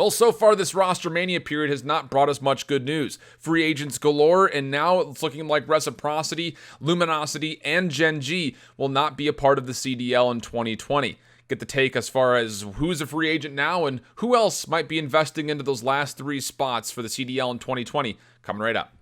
Well, so far this Rostermania period has not brought us much good news. Free agents galore, and now it's looking like Reciprocity, Luminosity, and Gen.G will not be a part of the CDL in 2020. Get the take as far as who's a free agent now and who else might be investing into those last 3 spots for the CDL in 2020. Coming right up.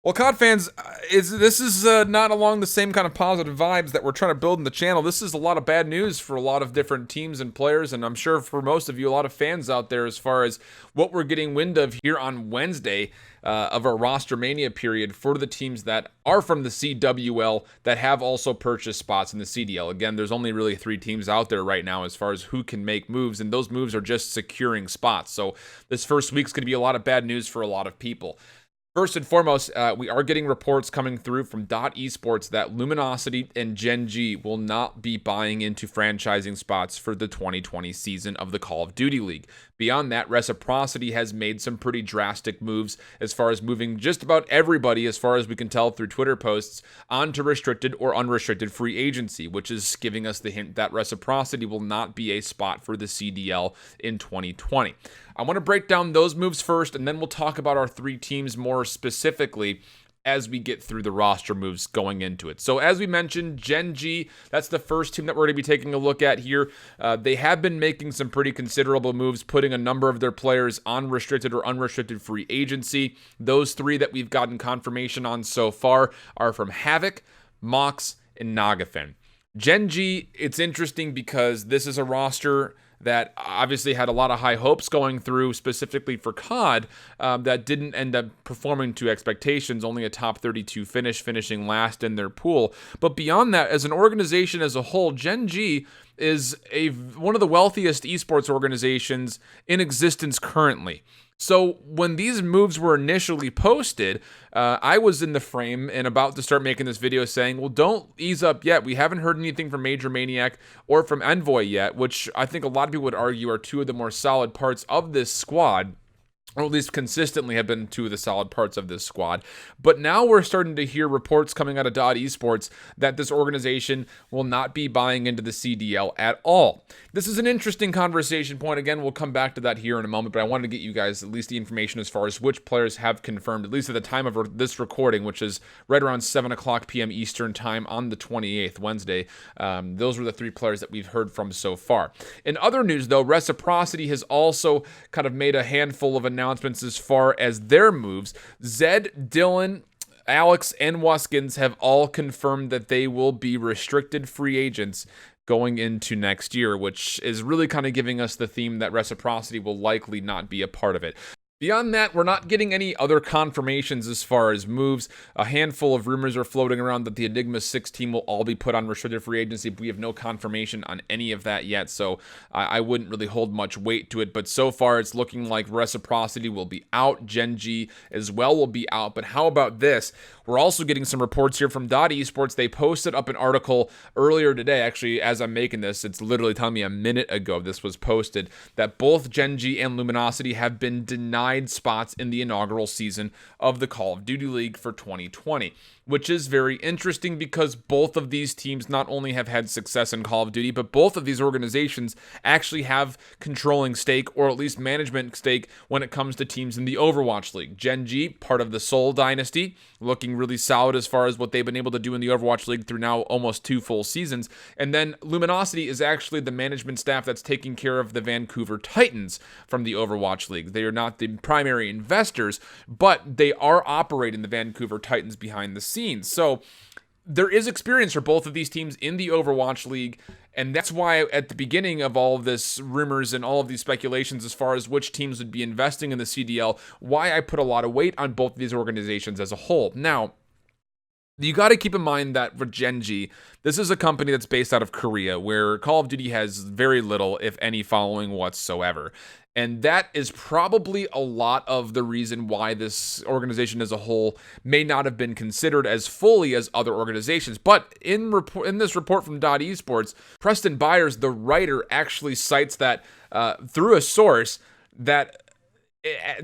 Well, COD fans, this is not along the same kind of positive vibes that we're trying to build in the channel. This is a lot of bad news for a lot of different teams and players, and I'm sure for most of you, a lot of fans out there as far as what we're getting wind of here on Wednesday of our Rostermania period for the teams that are from the CWL that have also purchased spots in the CDL. Again, there's only really 3 teams out there right now as far as who can make moves, and those moves are just securing spots. So this first week's going to be a lot of bad news for a lot of people. First and foremost, we are getting reports coming through from Esports that Luminosity and Gen.G will not be buying into franchising spots for the 2020 season of the Call of Duty League. Beyond that, Reciprocity has made some pretty drastic moves as far as moving just about everybody, as far as we can tell through Twitter posts, onto restricted or unrestricted free agency, which is giving us the hint that Reciprocity will not be a spot for the CDL in 2020. I want to break down those moves first, and then we'll talk about our 3 teams more specifically as we get through the roster moves going into it. So as we mentioned, Gen.G, that's the first team that we're going to be taking a look at here. They have been making some pretty considerable moves, putting a number of their players on restricted or unrestricted free agency. Those 3 that we've gotten confirmation on so far are from Havoc, Mox, and Nagafin. Gen.G, it's interesting because this is a roster that obviously had a lot of high hopes going through, specifically for COD, that didn't end up performing to expectations, only a top 32 finish, finishing last in their pool. But beyond that, as an organization as a whole, Gen.G is one of the wealthiest esports organizations in existence currently. So when these moves were initially posted, I was in the frame and about to start making this video saying, well, don't ease up yet. We haven't heard anything from Major Maniac or from Envoy yet, which I think a lot of people would argue are 2 of the more solid parts of this squad, or at least consistently have been 2 of the solid parts of this squad. But now we're starting to hear reports coming out of Esports that this organization will not be buying into the CDL at all. This is an interesting conversation point. Again, we'll come back to that here in a moment, but I wanted to get you guys at least the information as far as which players have confirmed, at least at the time of this recording, which is right around 7 o'clock p.m. Eastern time on the 28th, Wednesday. Those were the 3 players that we've heard from so far. In other news, though, Reciprocity has also kind of made a handful of announcements as far as their moves. Zed, Dylan, Alex, and Waskins have all confirmed that they will be restricted free agents going into next year, which is really kind of giving us the theme that Reciprocity will likely not be a part of it. Beyond that, we're not getting any other confirmations as far as moves. A handful of rumors are floating around that the Enigma 6 team will all be put on restricted free agency, but we have no confirmation on any of that yet, so I wouldn't really hold much weight to it. But so far, it's looking like Reciprocity will be out. Gen.G as well will be out. But how about this? We're also getting some reports here from Esports. They posted up an article earlier today. Actually, as I'm making this, it's literally telling me a minute ago this was posted, that both Gen.G and Luminosity have been denied spots in the inaugural season of the Call of Duty League for 2020, which is very interesting because both of these teams not only have had success in Call of Duty, but both of these organizations actually have controlling stake, or at least management stake, when it comes to teams in the Overwatch League. Gen.G, part of the Seoul Dynasty, looking really solid as far as what they've been able to do in the Overwatch League through now almost 2 full seasons. And then Luminosity is actually the management staff that's taking care of the Vancouver Titans from the Overwatch League. They are not the primary investors, but they are operating the Vancouver Titans behind the scenes. So there is experience for both of these teams in the Overwatch League, and that's why at the beginning of all of this rumors and all of these speculations as far as which teams would be investing in the CDL, why I put a lot of weight on both of these organizations as a whole. Now, you got to keep in mind that for Gen.G, this is a company that's based out of Korea, where Call of Duty has very little, if any, following whatsoever. And that is probably a lot of the reason why this organization as a whole may not have been considered as fully as other organizations. But in this report from Esports, Preston Byers, the writer, actually cites that through a source that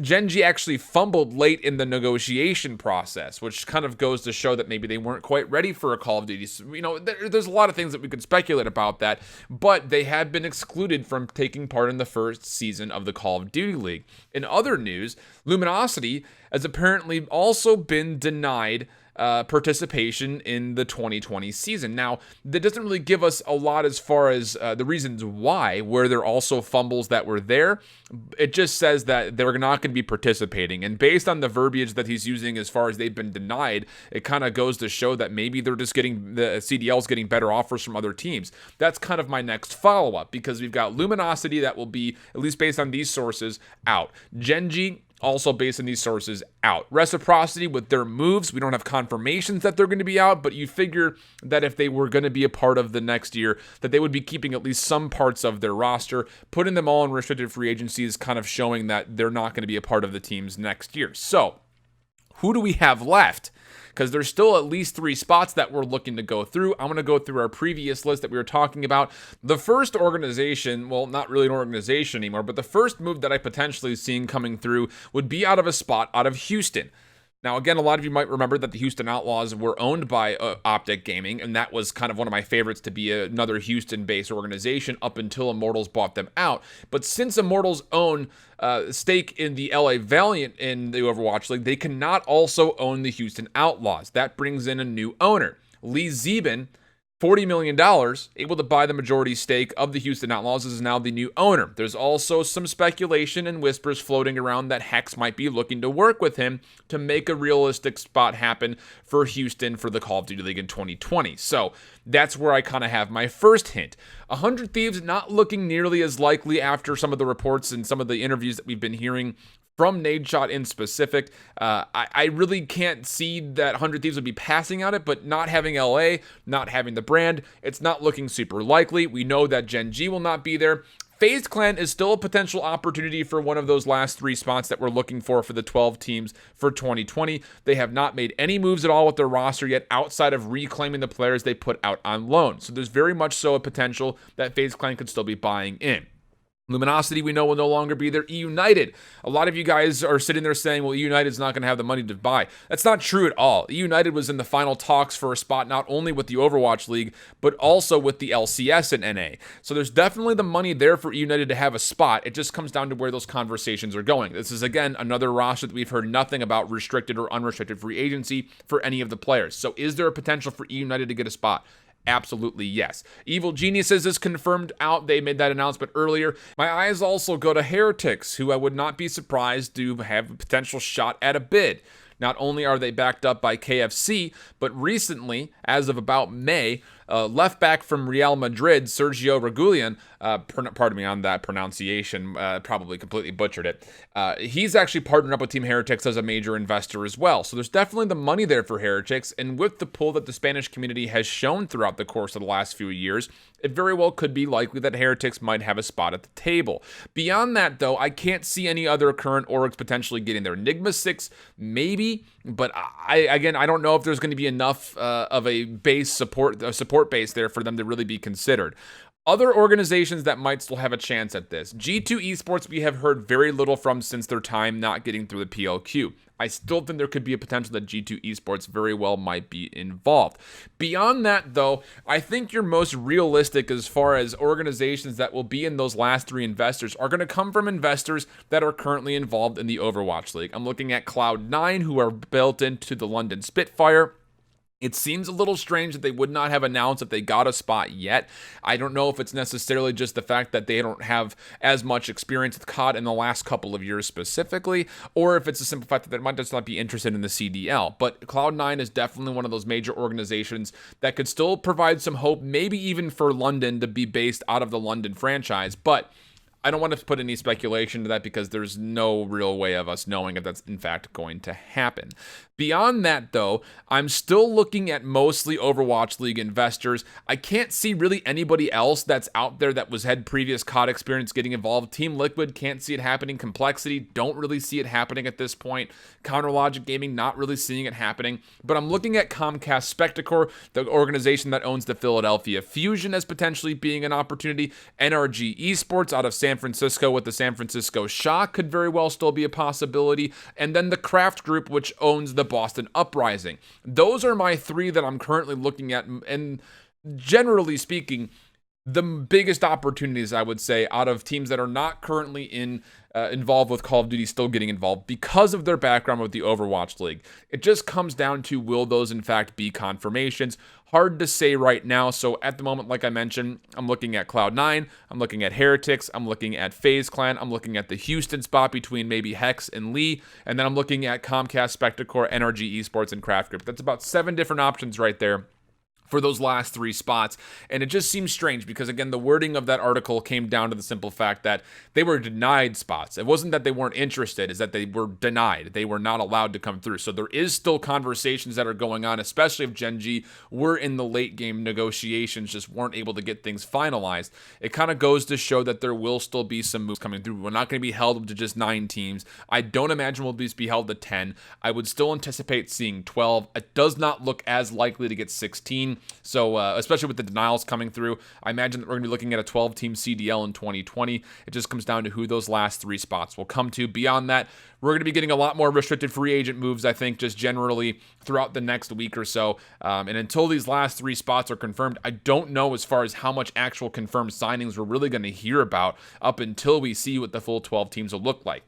Genji actually fumbled late in the negotiation process, which kind of goes to show that maybe they weren't quite ready for a Call of Duty. So, there's a lot of things that we could speculate about that, but they have been excluded from taking part in the first season of the Call of Duty League. In other news, Luminosity has apparently also been denied participation in the 2020 season. Now, that doesn't really give us a lot as far as the reasons why, where there are also fumbles that were there. It just says that they're not going to be participating. And based on the verbiage that he's using as far as they've been denied, it kind of goes to show that maybe they're just getting, the CDL's getting better offers from other teams. That's kind of my next follow-up, because we've got Luminosity that will be, at least based on these sources, out. Gen.G, also based on these sources, out. Reciprocity with their moves, we don't have confirmations that they're going to be out, but you figure that if they were going to be a part of the next year, that they would be keeping at least some parts of their roster. Putting them all in restricted free agency is kind of showing that they're not going to be a part of the teams next year. So, who do we have left? Because there's still at least 3 spots that we're looking to go through. I'm going to go through our previous list that we were talking about. The first organization, well, not really an organization anymore, but the first move that I potentially seen coming through would be out of a spot out of Houston. Now, again, a lot of you might remember that the Houston Outlaws were owned by Optic Gaming, and that was kind of one of my favorites to be another Houston-based organization up until Immortals bought them out. But since Immortals own stake in the LA Valiant in the Overwatch League, they cannot also own the Houston Outlaws. That brings in a new owner. Lee Zeben, $40 million, able to buy the majority stake of the Houston Outlaws, is now the new owner. There's also some speculation and whispers floating around that Hex might be looking to work with him to make a realistic spot happen for Houston for the Call of Duty League in 2020. So that's where I kind of have my first hint. 100 Thieves not looking nearly as likely after some of the reports and some of the interviews that we've been hearing from Nadeshot in specific. I really can't see that 100 Thieves would be passing on it, but not having LA, not having the brand, it's not looking super likely. We know that Gen.G will not be there. FaZe Clan is still a potential opportunity for one of those last 3 spots that we're looking for the 12 teams for 2020. They have not made any moves at all with their roster yet outside of reclaiming the players they put out on loan. So there's very much so a potential that FaZe Clan could still be buying in. Luminosity, we know, will no longer be there. E-United. A lot of you guys are sitting there saying, well, E-United is not going to have the money to buy. That's not true at all. E-United was in the final talks for a spot not only with the Overwatch League, but also with the LCS and NA. So there's definitely the money there for E-United to have a spot. It just comes down to where those conversations are going. This is, again, another roster that we've heard nothing about restricted or unrestricted free agency for any of the players. So is there a potential for E-United to get a spot? Absolutely, yes. Evil Geniuses is confirmed out. They made that announcement earlier. My eyes also go to Heretics, who I would not be surprised to have a potential shot at a bid. Not only are they backed up by KFC, but recently, as of about May, left back from Real Madrid, Sergio Reguilon, pardon me on that pronunciation, probably completely butchered it. He's actually partnered up with Team Heretics as a major investor as well. So there's definitely the money there for Heretics, and with the pull that the Spanish community has shown throughout the course of the last few years, it very well could be likely that Heretics might have a spot at the table. Beyond that, though, I can't see any other current orgs potentially getting there. Enigma 6, maybe, but I don't know if there's going to be enough of a base support base there for them to really be considered. Other organizations that might still have a chance at this. G2 Esports we have heard very little from since their time not getting through the PLQ. I still think there could be a potential that G2 Esports very well might be involved. Beyond that, though, I think your most realistic as far as organizations that will be in those last 3 investors are going to come from investors that are currently involved in the Overwatch League. I'm looking at Cloud9, who are built into the London Spitfire. It seems a little strange that they would not have announced that they got a spot yet. I don't know if it's necessarily just the fact that they don't have as much experience with COD in the last couple of years specifically, or if it's a simple fact that they might just not be interested in the CDL. But Cloud9 is definitely one of those major organizations that could still provide some hope, maybe even for London to be based out of the London franchise. But I don't want to put any speculation to that because there's no real way of us knowing if that's in fact going to happen. Beyond that, though, I'm still looking at mostly Overwatch League investors. I can't see really anybody else that's out there that had previous COD experience getting involved. Team Liquid, can't see it happening. Complexity, don't really see it happening at this point. Counter Logic Gaming, not really seeing it happening. But I'm looking at Comcast Spectacor, the organization that owns the Philadelphia Fusion, as potentially being an opportunity. NRG Esports out of San San Francisco with the San Francisco Shock could very well still be a possibility. And then the Kraft Group, which owns the Boston Uprising. Those are my three that I'm currently looking at. And generally speaking, the biggest opportunities, I would say, out of teams that are not currently involved with Call of Duty still getting involved because of their background with the Overwatch League. It just comes down to, will those in fact be confirmations? Hard to say right now. So at the moment, like I mentioned, I'm looking at Cloud9, I'm looking at Heretics, I'm looking at FaZe Clan, I'm looking at the Houston spot between maybe Hex and Lee, and then I'm looking at Comcast, Spectacor, NRG Esports, and Kraft Group. That's about 7 different options right there for those last 3 spots. And it just seems strange because, again, the wording of that article came down to the simple fact that they were denied spots. It wasn't that they weren't interested, it's that they were denied. They were not allowed to come through. So there is still conversations that are going on, especially if Gen.G were in the late game negotiations, just weren't able to get things finalized. It kind of goes to show that there will still be some moves coming through. We're not going to be held to just 9 teams. I don't imagine we'll be held to 10. I would still anticipate seeing 12. It does not look as likely to get 16. So especially with the denials coming through, I imagine that we're going to be looking at a 12-team CDL in 2020. It just comes down to who those last 3 spots will come to. Beyond that, we're going to be getting a lot more restricted free agent moves, I think, just generally throughout the next week or so. And until these last 3 spots are confirmed, I don't know as far as how much actual confirmed signings we're really going to hear about up until we see what the full 12 teams will look like.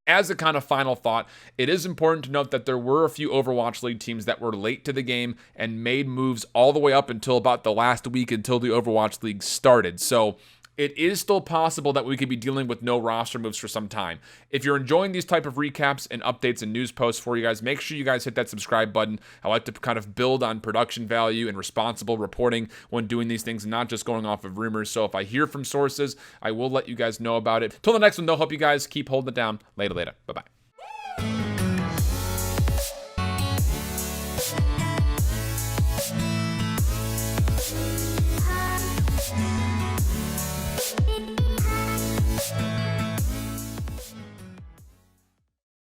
As a kind of final thought, it is important to note that there were a few Overwatch League teams that were late to the game and made moves all the way up until about the last week until the Overwatch League started. So it is still possible that we could be dealing with no roster moves for some time. If you're enjoying these type of recaps and updates and news posts for you guys, make sure you guys hit that subscribe button. I like to kind of build on production value and responsible reporting when doing these things, not just going off of rumors. So if I hear from sources, I will let you guys know about it. Till the next one, though, hope you guys keep holding it down. Later. Bye-bye.